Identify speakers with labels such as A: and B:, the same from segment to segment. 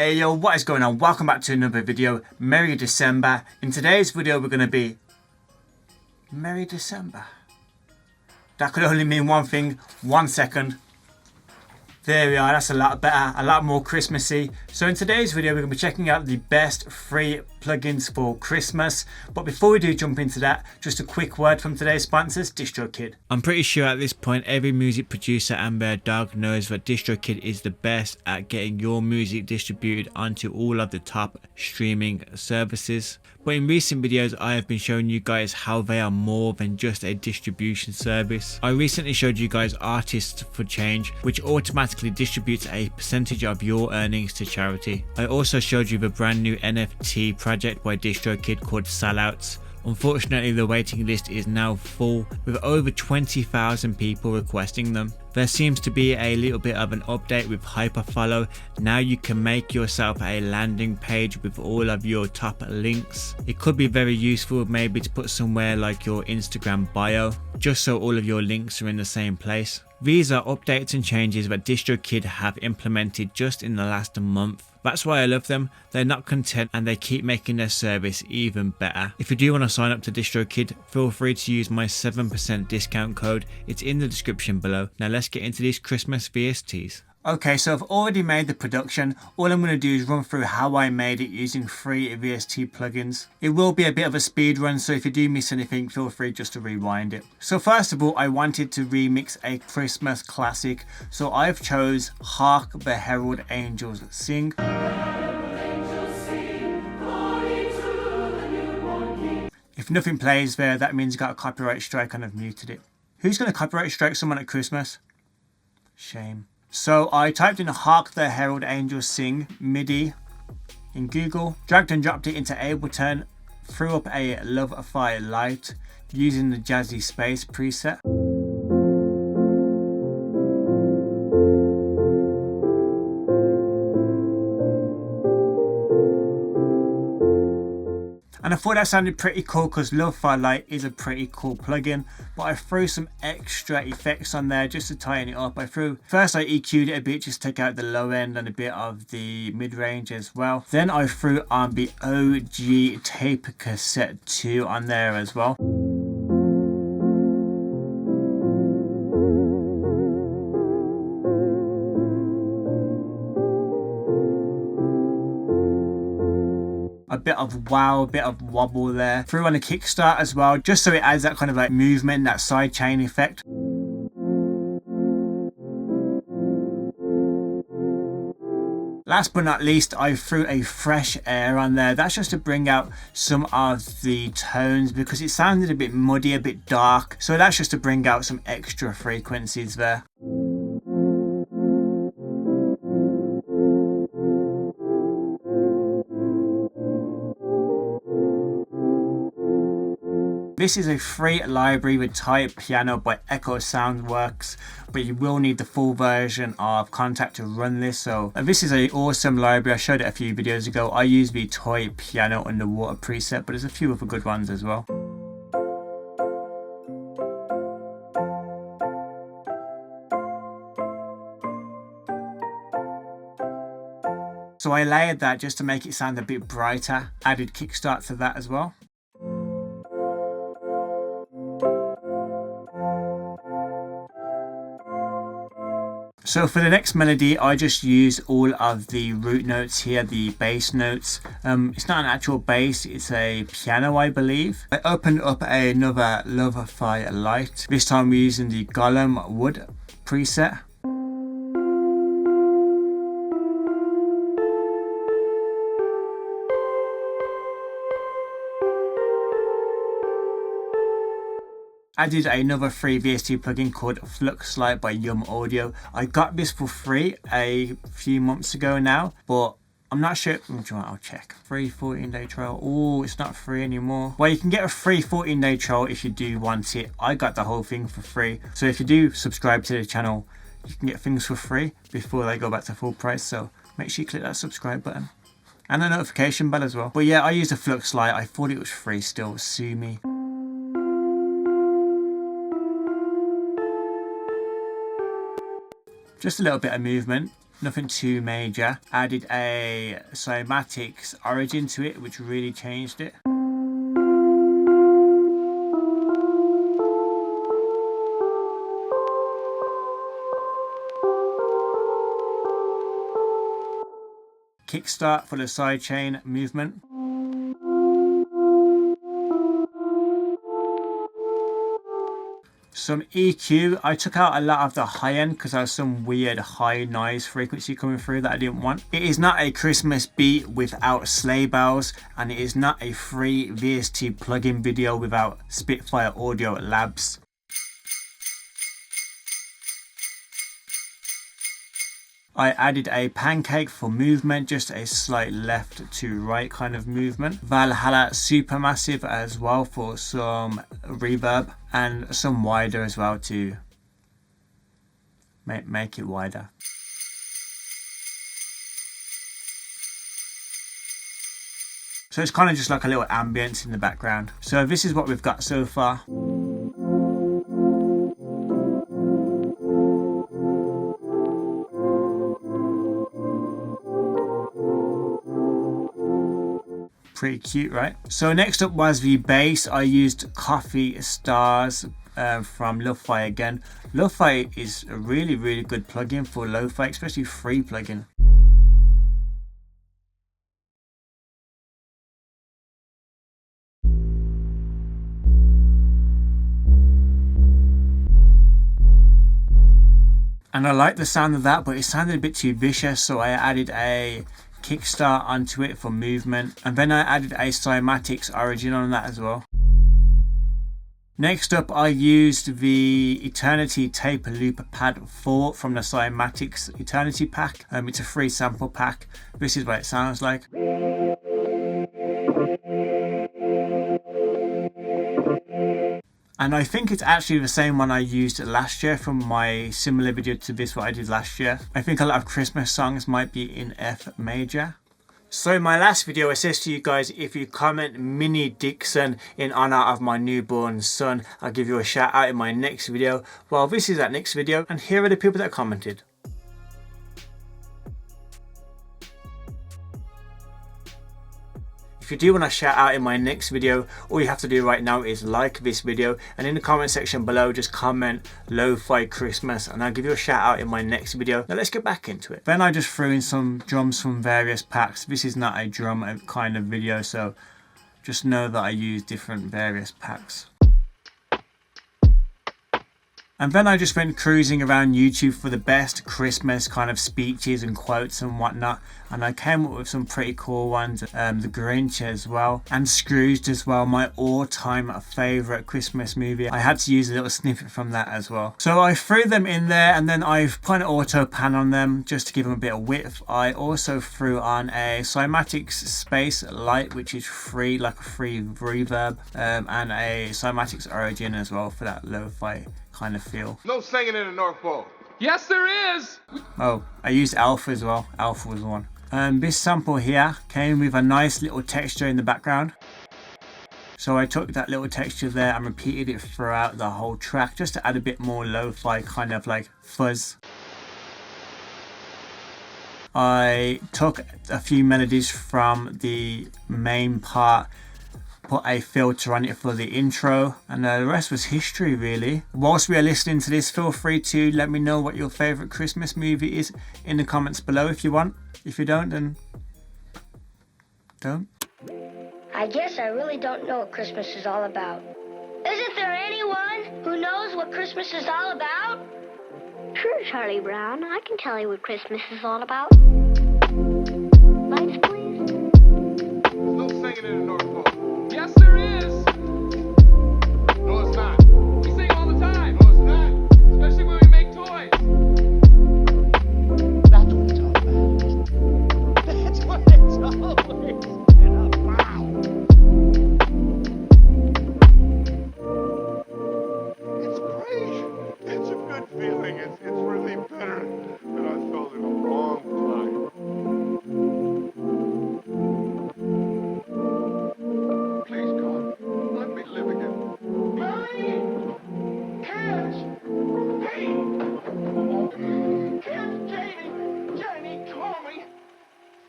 A: Hey yo, what is going on? Welcome back to another video. Merry December. In today's video we're going to be Merry December. That could only mean one thing. 1 second. There we are, that's a lot better, a lot more Christmassy. So in today's video we're going to be checking out the best free plugins for Christmas. But before we do jump into that, just a quick word from today's sponsors, DistroKid. I'm pretty sure at this point every music producer and their dog knows that DistroKid is the best at getting your music distributed onto all of the top streaming services. But in recent videos I have been showing you guys how they are more than just a distribution service. I recently showed you guys Artists for Change, which automatically distributes a percentage of your earnings to charity. I also showed you the brand new NFT project by DistroKid called Sellouts. Unfortunately, the waiting list is now full with over 20,000 people requesting them. There seems to be a little bit of an update with Hyperfollow. Now you can make yourself a landing page with all of your top links. It could be very useful maybe to put somewhere like your Instagram bio, just so all of your links are in the same place. These are updates and changes that DistroKid have implemented just in the last month. That's why I love them. They're not content and they keep making their service even better. If you do want to sign up to DistroKid, feel free to use my 7% discount code. It's in the description below. Now let's get into these Christmas VSTs. Okay, so I've already made the production. All I'm going to do is run through how I made it using free VST plugins. It will be a bit of a speed run, so if you do miss anything, feel free just to rewind it. So first of all, I wanted to remix a Christmas classic. So I've chose Hark the Herald Angels Sing. If nothing plays there, that means you got a copyright strike and I've muted it. Who's going to copyright strike someone at Christmas? Shame. So I typed in Hark the Herald Angels Sing MIDI in Google, dragged and dropped it into Ableton, threw up a Lo-Fi light using the Jazzy Space preset. And I thought that sounded pretty cool because Lo-Fi Light is a pretty cool plugin, but I threw some extra effects on there just to tighten it up. First I EQ'd it a bit, just to take out the low end and a bit of the mid-range as well. Then I threw on the OG Tape Cassette 2 on there as well. A bit of wow, a bit of wobble there. Threw on a kickstart as well, just so it adds that kind of like movement, that side chain effect. Last but not least, I threw a fresh air on there. That's just to bring out some of the tones because it sounded a bit muddy, a bit dark. So that's just to bring out some extra frequencies there. This is a free library with Type Piano by Echo Soundworks, but you will need the full version of Contact to run this. So this is an awesome library. I showed it a few videos ago. I use the Toy Piano Underwater preset, but there's a few other good ones as well. So I layered that just to make it sound a bit brighter. Added kickstart to that as well. So for the next melody, I just use all of the root notes here, the bass notes. It's not an actual bass, it's a piano, I believe. I opened up another Lo-Fi light. This time we're using the Golem Wood preset. Added another free VST plugin called Flux Light by Yum Audio. I got this for free a few months ago now, but I'm not sure. I'll check. Free 14-day trial. Oh, it's not free anymore. Well, you can get a free 14-day trial if you do want it. I got the whole thing for free. So if you do subscribe to the channel, you can get things for free before they go back to full price. So make sure you click that subscribe button and the notification bell as well. But yeah, I used a Flux Light. I thought it was free still. Sue me. Just a little bit of movement. nothing too major. Added a cymatics origin to it, which really changed it. Kickstart for the sidechain movement. Some EQ. I took out a lot of the high end because there was some weird high noise frequency coming through that I didn't want. It is not a Christmas beat without sleigh bells, and it is not a free VST plugin video without Spitfire Audio Labs. I added a pancake for movement, just a slight left to right kind of movement. Valhalla Supermassive as well for some reverb, and some wider as well to make it wider. So it's kind of just like a little ambience in the background. So this is what we've got so far. Pretty cute, right? So next up was the bass. I used Coffee Stars from Lo-Fi again. Lo-Fi is a really good plugin for lo-fi, especially free plugin. And I like the sound of that, but it sounded a bit too vicious, so I added a kickstart onto it for movement, and then I added a cymatics origin on that as well. Next up, I used the Eternity Tape Loop Pad 4 from the Cymatics Eternity pack. It's a free sample pack. This is what it sounds like. And I think it's actually the same one I used last year from my similar video to this, what I did last year. I think a lot of Christmas songs might be in F major. So in my last video, I said to you guys, if you comment Mini Dixon in honor of my newborn son, I'll give you a shout out in my next video. Well, this is that next video, and here are the people that commented. If you do want to shout out in my next video, all you have to do right now is like this video, and in the comment section below just comment Lo-Fi Christmas and I'll give you a shout out in my next video. Now let's get back into it. Then I just threw in some drums from various packs. This is not a drum kind of video, so just know that I use different various packs. And then I just went cruising around YouTube for the best Christmas kind of speeches and quotes and whatnot. And I came up with some pretty cool ones. The Grinch as well. And Scrooged as well, my all-time favourite Christmas movie. I had to use a little snippet from that as well. So I threw them in there, and then I've kind of auto pan on them just to give them a bit of width. I also threw on a Cymatics Space Light, which is free, like a free reverb. And a Cymatics Origin as well for that lo-fi kind of feel.
B: No singing in the North Pole.
C: Yes, there is.
A: Oh, I used Alpha as well. Alpha was one. This sample here came with a nice little texture in the background. So I took that little texture there and repeated it throughout the whole track just to add a bit more lo-fi kind of like fuzz. I took a few melodies from the main part, put a filter on it for the intro, and the rest was history really. Whilst we are listening to this, feel free to let me know what your favourite Christmas movie is in the comments below if you want. If you don't, then don't.
D: I guess I really don't know what Christmas is all about. Isn't there anyone who knows what Christmas is all about?
E: Sure, Charlie Brown. I can tell you what Christmas is all about. Lights, please.
B: No singing in the North Pole.
C: Yes, there is.
B: No, it's not.
C: We sing all the time,
B: No, it's not.
C: especially when we make toys.
F: That's what it's all about. That's what it's always been about.
B: It's great. It's a good feeling. It's really better than I felt in a long time.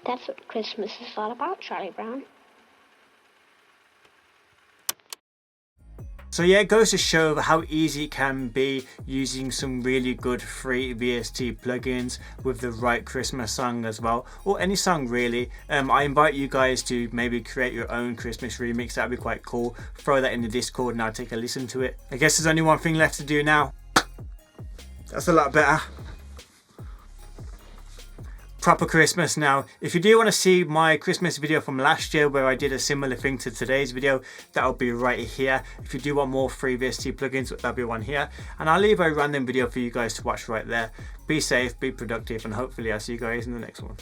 E: That's what Christmas is all about, Charlie Brown.
A: So yeah, it goes to show how easy it can be using some really good free VST plugins with the right Christmas song as well, or any song really. I invite you guys to maybe create your own Christmas remix. That'd be quite cool. Throw that in the Discord and I'll take a listen to it. I guess there's only one thing left to do now. That's a lot better. Proper Christmas now. If you do want to see my Christmas video from last year where I did a similar thing to today's video, that'll be right here. If you do want more free VST plugins, that'll be one here, and I'll leave a random video for you guys to watch right there. Be safe, be productive, and hopefully I'll see you guys in the next one.